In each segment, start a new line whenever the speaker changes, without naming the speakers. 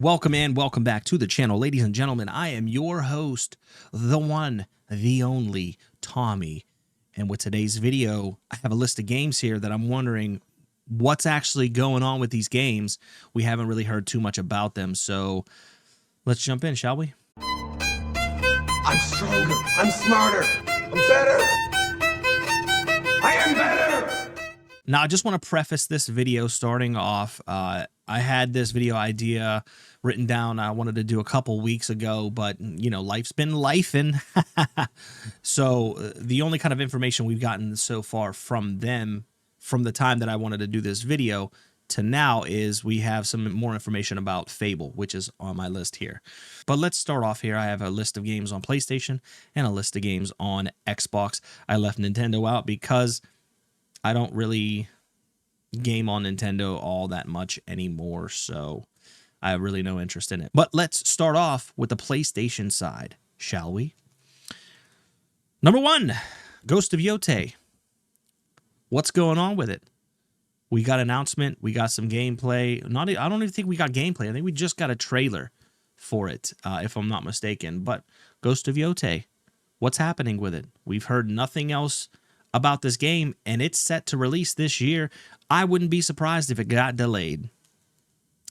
Welcome and welcome back to the channel, ladies and gentlemen. I am your host, the one, the only Tommy. And with today's video, I have a list of games here that I'm wondering what's actually going on with these games. We haven't really heard too much about them, so let's jump in, shall we?
I'm stronger, I'm smarter, I'm better. I am better.
Now, I just want to preface this video starting off. I had this video idea written down I wanted to do a couple weeks ago, but, you know, life's been lifing. So the only kind of information we've gotten so far from them, from the time that I wanted to do this video to now, is we have some more information about Fable, which is on my list here. But let's start off here. I have a list of games on PlayStation and a list of games on Xbox. I left Nintendo out because I don't really game on Nintendo all that much anymore, so I have really no interest in it. But let's start off with the PlayStation side, shall we? Number 1, Ghost of Yote. What's going on with it? We got an announcement. We got some gameplay. I don't even think we got gameplay. I think we just got a trailer for it, if I'm not mistaken. But Ghost of Yote, what's happening with it? We've heard nothing else about this game, and it's set to release this year. I wouldn't be surprised if it got delayed,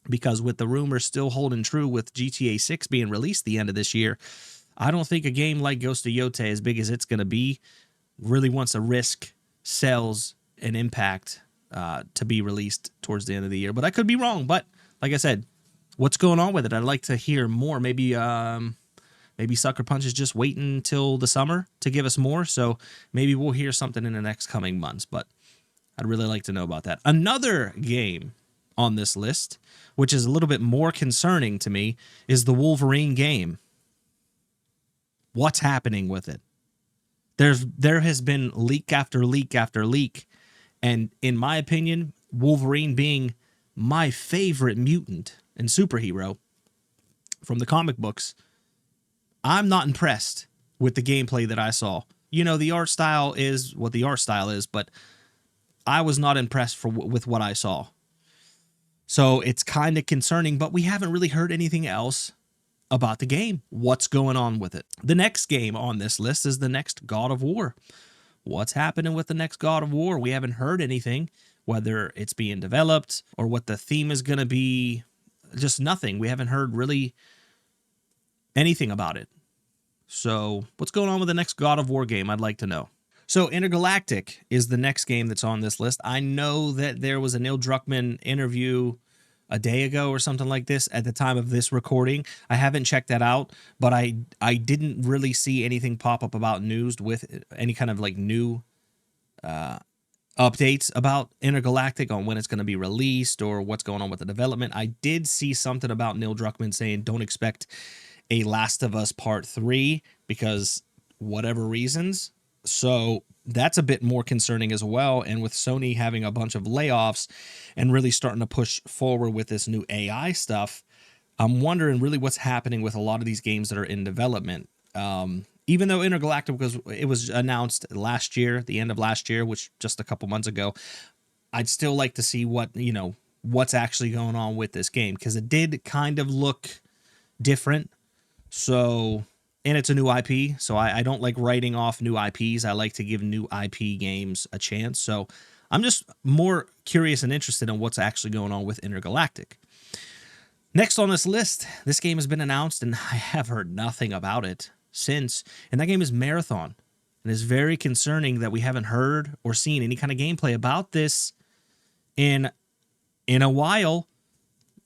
because with the rumors still holding true with GTA 6 being released the end of this year, I don't think a game like Ghost of Yote, as big as it's going to be, really wants to risk sales and impact to be released towards the end of the year. But I could be wrong. But like I said, what's going on with it? I'd like to hear more. Maybe Sucker Punch is just waiting until the summer to give us more. So maybe we'll hear something in the next coming months. But I'd really like to know about that. Another game on this list, which is a little bit more concerning to me, is the Wolverine game. What's happening with it? There has been leak after leak after leak. And in my opinion, Wolverine being my favorite mutant and superhero from the comic books, I'm not impressed with the gameplay that I saw. You know, the art style is what the art style is, but I was not impressed with what I saw. So it's kind of concerning, but we haven't really heard anything else about the game. What's going on with it? The next game on this list is the next God of War. What's happening with the next God of War? We haven't heard anything, whether it's being developed or what the theme is going to be. Just nothing. We haven't heard really anything about it. So what's going on with the next God of War game? I'd like to know. So Intergalactic is the next game that's on this list. I know that there was a Neil Druckmann interview a day ago or something like this at the time of this recording. I haven't checked that out, but I didn't really see anything pop up about news with any kind of like new updates about Intergalactic on when it's going to be released or what's going on with the development. I did see something about Neil Druckmann saying don't expect a Last of Us Part 3 because whatever reasons. So that's a bit more concerning as well. And with Sony having a bunch of layoffs and really starting to push forward with this new AI stuff, I'm wondering really what's happening with a lot of these games that are in development. Even though Intergalactic, because it was announced last year, the end of last year, which just a couple months ago, I'd still like to see what's actually going on with this game, because it did kind of look different. So, and it's a new IP, so I don't like writing off new IPs. I like to give new IP games a chance. So I'm just more curious and interested in what's actually going on with Intergalactic. Next on this list, this game has been announced, and I have heard nothing about it since, and that game is Marathon. And it's very concerning that we haven't heard or seen any kind of gameplay about this in a while.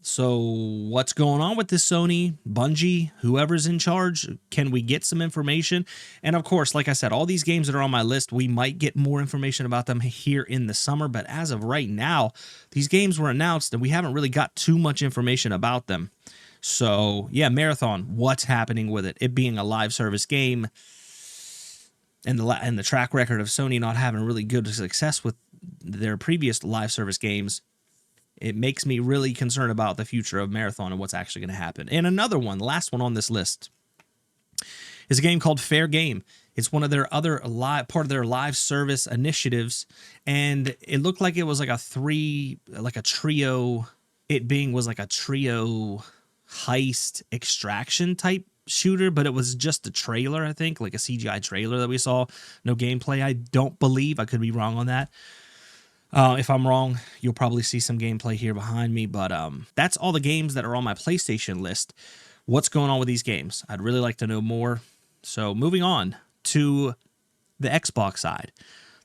So what's going on with this, Sony, Bungie, whoever's in charge? Can we get some information? And of course, like I said, all these games that are on my list, we might get more information about them here in the summer. But as of right now, these games were announced and we haven't really got too much information about them. So yeah, Marathon, what's happening with it? It being a live service game and the track record of Sony not having really good success with their previous live service games, it makes me really concerned about the future of Marathon and what's actually going to happen. And another one, the last one on this list, is a game called Fair Game. It's one of their other part of their live service initiatives, and it looked like it was like a trio. It was like a trio heist extraction type shooter, but it was just a trailer, I think, like a CGI trailer that we saw. No gameplay, I don't believe. I could be wrong on that. If I'm wrong, you'll probably see some gameplay here behind me, but that's all the games that are on my PlayStation list. What's going on with these games? I'd really like to know more. So moving on to the Xbox side.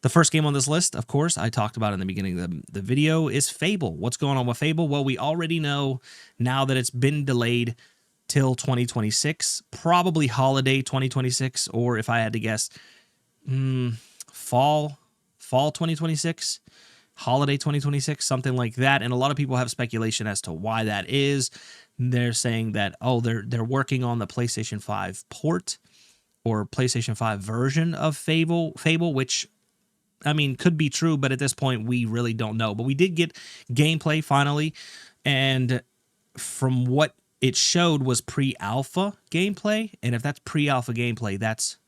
The first game on this list, of course, I talked about in the beginning of the video, is Fable. What's going on with Fable? Well, we already know now that it's been delayed till 2026, probably holiday 2026, or if I had to guess, fall 2026, holiday 2026, something like that. And a lot of people have speculation as to why that is. They're saying that, oh, they're working on the PlayStation 5 port or PlayStation 5 version of Fable, which, I mean, could be true, but at this point, we really don't know. But we did get gameplay finally, and from what it showed was pre-alpha gameplay, and if that's pre-alpha gameplay, that's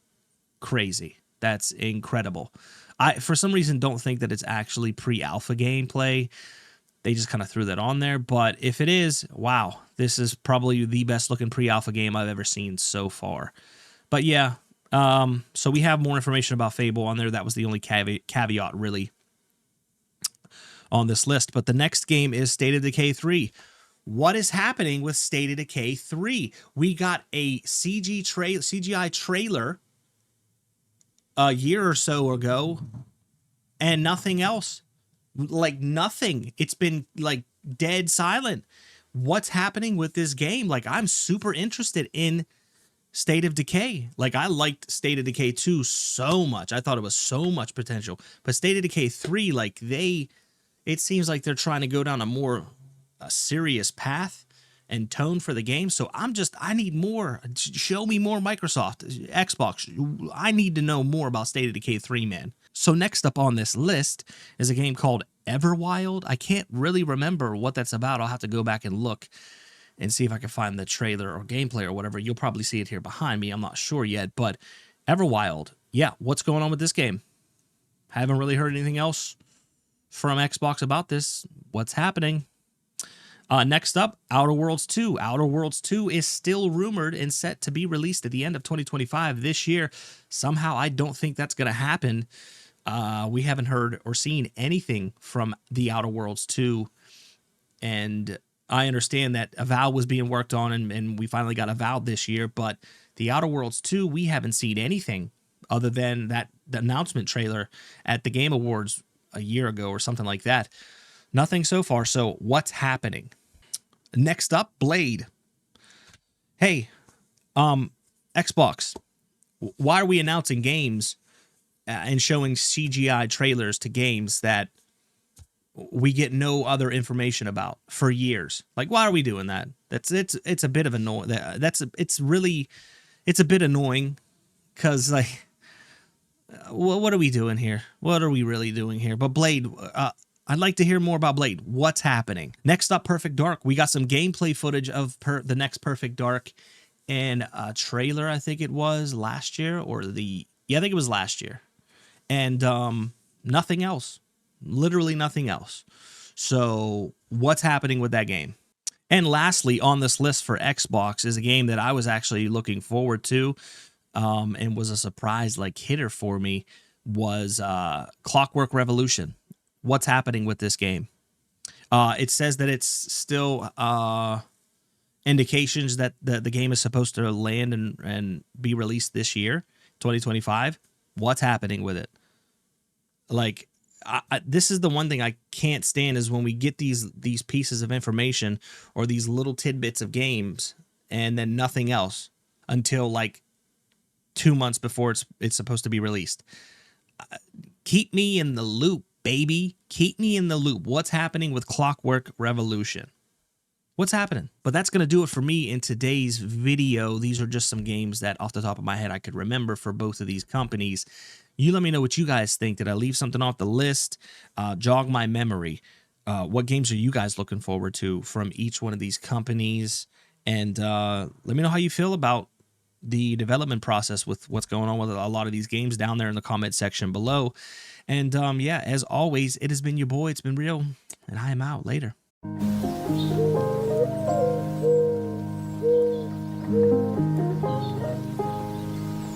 crazy. That's incredible. I, for some reason, don't think that it's actually pre-alpha gameplay. They just kind of threw that on there, but if it is, wow, this is probably the best looking pre-alpha game I've ever seen so far. But yeah, so we have more information about Fable on there. That was the only caveat really on this list. But the next game is State of Decay 3. What is happening with State of Decay 3? We got a CGI trailer a year or so ago, and nothing else. Like nothing. It's been like dead silent. What's happening with this game? Like, I'm super interested in State of Decay. Like, I liked State of Decay 2 so much. I thought it was so much potential. But State of Decay 3, like, it seems like they're trying to go down a serious path and tone for the game. So I need more. Show me more Microsoft, Xbox. I need to know more about State of Decay 3, man. So next up on this list is a game called Everwild. I can't really remember what that's about. I'll have to go back and look and see if I can find the trailer or gameplay or whatever. You'll probably see it here behind me. I'm not sure yet, but Everwild. Yeah, what's going on with this game? Haven't really heard anything else from Xbox about this. What's happening? Next up, Outer Worlds 2. Outer Worlds 2 is still rumored and set to be released at the end of 2025 this year. Somehow, I don't think that's going to happen. We haven't heard or seen anything from the Outer Worlds 2, and I understand that Avowed was being worked on, and we finally got Avowed this year, but the Outer Worlds 2, we haven't seen anything other than the announcement trailer at the Game Awards a year ago or something like that. Nothing so far, so what's happening? Next up, Blade. Hey, Xbox, why are we announcing games and showing CGI trailers to games that we get no other information about for years? Like, why are we doing that? It's a bit of annoying. It's a bit annoying because, like, what are we doing here? What are we really doing here? But Blade, I'd like to hear more about Blade. What's happening? Next up, Perfect Dark. We got some gameplay footage of the next Perfect Dark and a trailer, I think it was last year, I think it was last year. And nothing else. Literally nothing else. So what's happening with that game? And lastly, on this list for Xbox is a game that I was actually looking forward to and was a surprise like hitter for me, was Clockwork Revolution. What's happening with this game? It says that it's still indications that the game is supposed to land and be released this year, 2025. What's happening with it? Like, this is the one thing I can't stand, is when we get these pieces of information or these little tidbits of games and then nothing else until like 2 months before it's supposed to be released. Keep me in the loop, baby. Keep me in the loop. What's happening with Clockwork Revolution? What's happening? But that's going to do it for me in today's video. These are just some games that off the top of my head I could remember for both of these companies. You let me know what you guys think. Did I leave something off the list? Jog my memory. What games are you guys looking forward to from each one of these companies? And let me know how you feel about the development process with what's going on with a lot of these games down there in the comment section below. And yeah, as always, it has been your boy. It's been real, and I am out. Later.